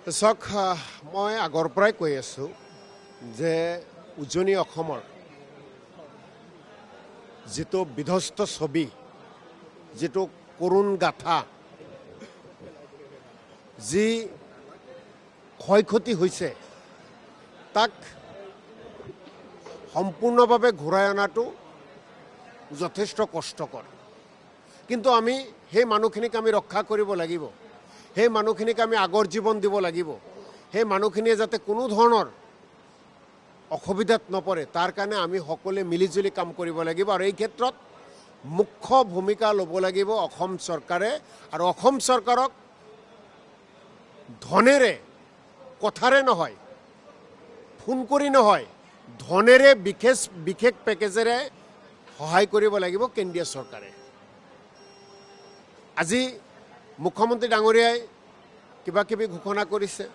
চাওক মই আগৰ পৰাই কৈ আছোঁ যে উজনি অসমৰ যিটো বিধ্বস্ত ছবি, যিটো কৰুণ গাথা, যি ক্ষয়ক্ষতি হৈছে তাক সম্পূৰ্ণভাৱে ঘূৰাই অনাটো যথেষ্ট কষ্টকৰ। কিন্তু আমি সেই মানুহখিনিক আমি ৰক্ষা কৰিব লাগিব, সেই মানুহখিনিক আমি আগৰ জীৱন দিব লাগিব, সেই মানুহখিনিয়ে যাতে কোনো ধৰণৰ অসুবিধাত নপৰে তাৰ কাৰণে আমি সকলোৱে মিলিজুলি কাম কৰিব লাগিব। আৰু এই ক্ষেত্ৰত মুখ্য ভূমিকা ল'ব লাগিব অসম চৰকাৰে। আৰু অসম চৰকাৰক ধনেৰে, কথাৰে নহয়, ফোন কৰি নহয়, ধনেৰে বিশেষ পেকেজেৰে সহায় কৰিব লাগিব কেন্দ্ৰীয় চৰকাৰে। আজি মুখ্যমন্ত্ৰী ডাঙৰীয়াই কিবা কিবি ঘোষণা কৰিছে,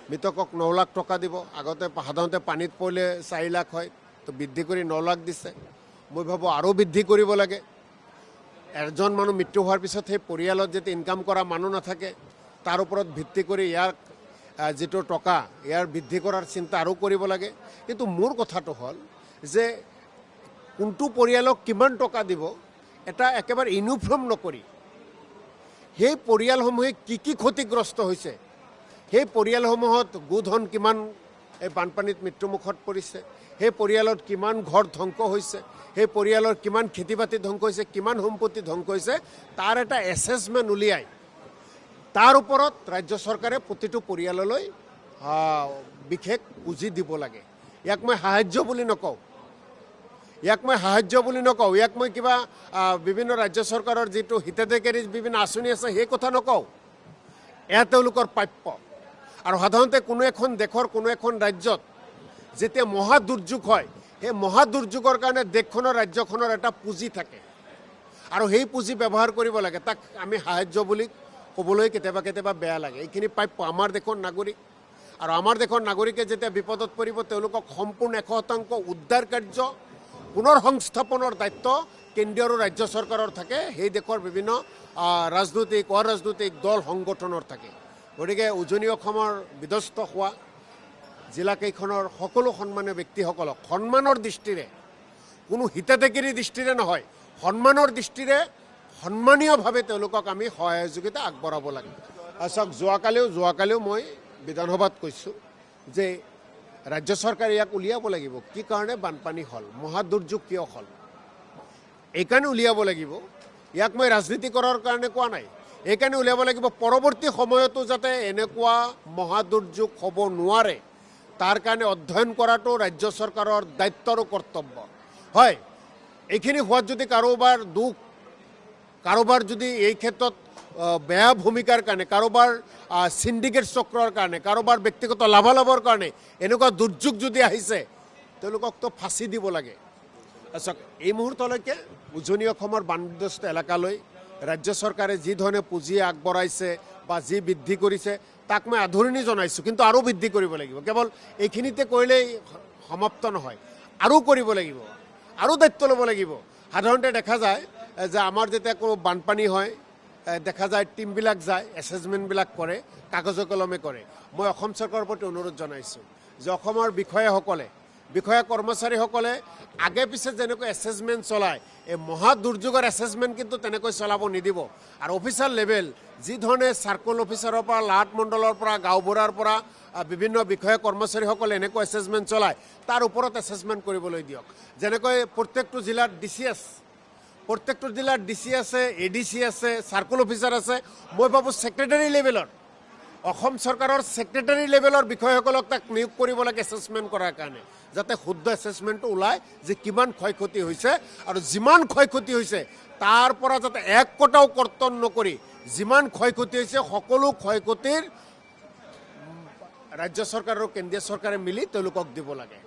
মৃতকক 9 লাখ টকা দিব। আগতে সাধাৰণতে পানীত পৰিলে 4 লাখ হয়, তো বৃদ্ধি কৰি 9 লাখ দিছে। মই ভাবোঁ আৰু বৃদ্ধি কৰিব লাগে। এজন মানুহ মৃত্যু হোৱাৰ পিছত সেই পৰিয়ালত যেতিয়া ইনকাম কৰা মানুহ নাথাকে, তাৰ ওপৰত ভিত্তি কৰি ইয়াৰ যিটো টকা ইয়াৰ বৃদ্ধি কৰাৰ চিন্তা আৰু কৰিব লাগে। কিন্তু মোৰ কথাটো হ'ল যে কোনটো পৰিয়ালক কিমান টকা দিব এটা একেবাৰে ইউনিফৰ্ম নকৰি, সেই পৰিয়ালসমূহে কি কি ক্ষতিগ্ৰস্ত হৈছে, সেই পৰিয়ালসমূহত গোধন কিমান এই বানপানীত মৃত্যুমুখত পৰিছে, সেই পৰিয়ালত কিমান ঘৰ ধ্বংস হৈছে, সেই পৰিয়ালৰ কিমান খেতি বাতি ধ্বংস হৈছে, কিমান সম্পত্তি ধ্বংস হৈছে, তাৰ এটা এছেছমেণ্ট উলিয়াই তাৰ ওপৰত ৰাজ্য চৰকাৰে প্ৰতিটো পৰিয়াললৈ বিশেষ পুঁজি দিব লাগে। ইয়াক মই সাহায্য বুলি নকওঁ, ইয়াক মই কিবা বিভিন্ন ৰাজ্য চৰকাৰৰ যিটো হিতাধিকাৰী বিভিন্ন আঁচনি আছে সেই কথা নকওঁ। এয়া তেওঁলোকৰ প্ৰাপ্য। আৰু সাধাৰণতে কোনো এখন দেশৰ, কোনো এখন ৰাজ্যত যেতিয়া মহা দুৰ্যোগ হয়, সেই মহা দুৰ্যোগৰ কাৰণে দেশখনৰ, ৰাজ্যখনৰ এটা পুঁজি থাকে আৰু সেই পুঁজি ব্যৱহাৰ কৰিব লাগে। তাক আমি সাহায্য বুলি ক'বলৈ কেতিয়াবা বেয়া লাগে। এইখিনি প্ৰাপ্য আমাৰ দেশৰ নাগৰিক। আৰু আমাৰ দেশৰ নাগৰিকে যেতিয়া বিপদত পৰিব তেওঁলোকক সম্পূৰ্ণ 100% উদ্ধাৰ কাৰ্য, পুনৰ সংস্থাপনৰ দায়িত্ব কেন্দ্ৰীয় আৰু ৰাজ্য চৰকাৰৰ থাকে। সেই দেশৰ বিভিন্ন ৰাজনৈতিক, অৰাজনৈতিক দল সংগঠনৰ থাকে। গতিকে উজনি অসমৰ বিধ্বস্ত হোৱা জিলাকেইখনৰ সকলো সন্মানীয় ব্যক্তিসকলক সন্মানৰ দৃষ্টিৰে, কোনো হিতাধিকাৰী দৃষ্টিৰে নহয়, সন্মানৰ দৃষ্টিৰে সন্মানীয়ভাৱে তেওঁলোকক আমি সহযোগিতা আগবঢ়াব লাগে। চাওক, যোৱাকালিও মই বিধানসভাত কৈছোঁ যে ৰাজ্য চৰকাৰে ইয়াক উলিয়াব লাগিব। কি কাৰণে বানপানী হ'ল, মহা দুৰ্যোগ কিয় হ'ল, এইকাৰণে উলিয়াব লাগিব। ইয়াক মই ৰাজনীতি কৰাৰ কাৰণে কোৱা নাই, এইকাৰণে উলিয়াব লাগিব পৰৱৰ্তী সময়তো যাতে এনেকুৱা মহা দুৰ্যোগ হ'ব নোৱাৰে তাৰ কাৰণে অধ্যয়ন কৰাটো ৰাজ্য চৰকাৰৰ দায়িত্ব আৰু কৰ্তব্য। হয়, এইখিনি হোৱাত যদি কাৰোবাৰ যদি এই ক্ষেত্ৰত বেয়া ভূমিকাৰ কাৰণে, কাৰোবাৰ চিণ্ডিকেট চক্ৰৰ কাৰণে, কাৰোবাৰ ব্যক্তিগত লাভালাভৰ কাৰণে এনেকুৱা দুৰ্যোগ যদি আহিছে তেওঁলোককতো ফাঁচি দিব লাগে। চাওক, এই মুহূৰ্তলৈকে উজনি অসমৰ বানগ্ৰস্ত এলেকালৈ ৰাজ্য চৰকাৰে যি ধৰণে পুঁজি আগবঢ়াইছে বা যি বৃদ্ধি কৰিছে তাক মই আদৰণি জনাইছোঁ। কিন্তু আৰু বৃদ্ধি কৰিব লাগিব। কেৱল এইখিনিতে কৰিলেই সমাপ্ত নহয়, আৰু কৰিব লাগিব, আৰু দায়িত্ব ল'ব লাগিব। সাধাৰণতে দেখা যায় যে আমাৰ যেতিয়া কোনো বানপানী হয় দেখা যায় টিমবিলাক যায়, এছেছমেণ্টবিলাক কৰে, কাগজে কলমে কৰে। মই অসম চৰকাৰৰ প্ৰতি অনুৰোধ জনাইছোঁ যে অসমৰ বিষয়া কৰ্মচাৰীসকলে আগে পিছে যেনেকৈ এছেছমেণ্ট চলায়, এই মহা দুৰ্যোগৰ এছেছমেণ্ট কিন্তু তেনেকৈ চলাব নিদিব। আৰু অফিচাৰ লেভেল যি ধৰণে চাৰ্কল অফিচাৰৰ পৰা, লাট মণ্ডলৰ পৰা, গাঁওবুঢ়াৰ পৰা বিভিন্ন বিষয়া কৰ্মচাৰীসকলে এনেকৈ এছেছমেণ্ট চলায়, তাৰ ওপৰত এছেছমেণ্ট কৰিবলৈ দিয়ক। যেনেকৈ প্ৰত্যেকটো জিলাত ডিচি আছে, এডিচি আছে, চাৰ্কল অফিচাৰ আছে। মই ভাবোঁ ছেক্ৰেটাৰী লেভেলৰ, অসম চৰকাৰৰ ছেক্ৰেটাৰী লেভেলৰ বিষয়াসকলক তাক নিয়োগ কৰিব লাগে এছেছমেণ্ট কৰাৰ কাৰণে, যাতে শুদ্ধ এছেছমেণ্টটো ওলায় যে কিমান ক্ষয়ক্ষতি হৈছে। আৰু যিমান ক্ষয়ক্ষতি হৈছে তাৰ পৰা যাতে এক কটাও কৰ্তন নকৰি যিমান ক্ষয়ক্ষতি হৈছে সকলো ক্ষয়ক্ষতিৰ ৰাজ্য চৰকাৰ আৰু কেন্দ্ৰীয় চৰকাৰে মিলি তেওঁলোকক দিব লাগে।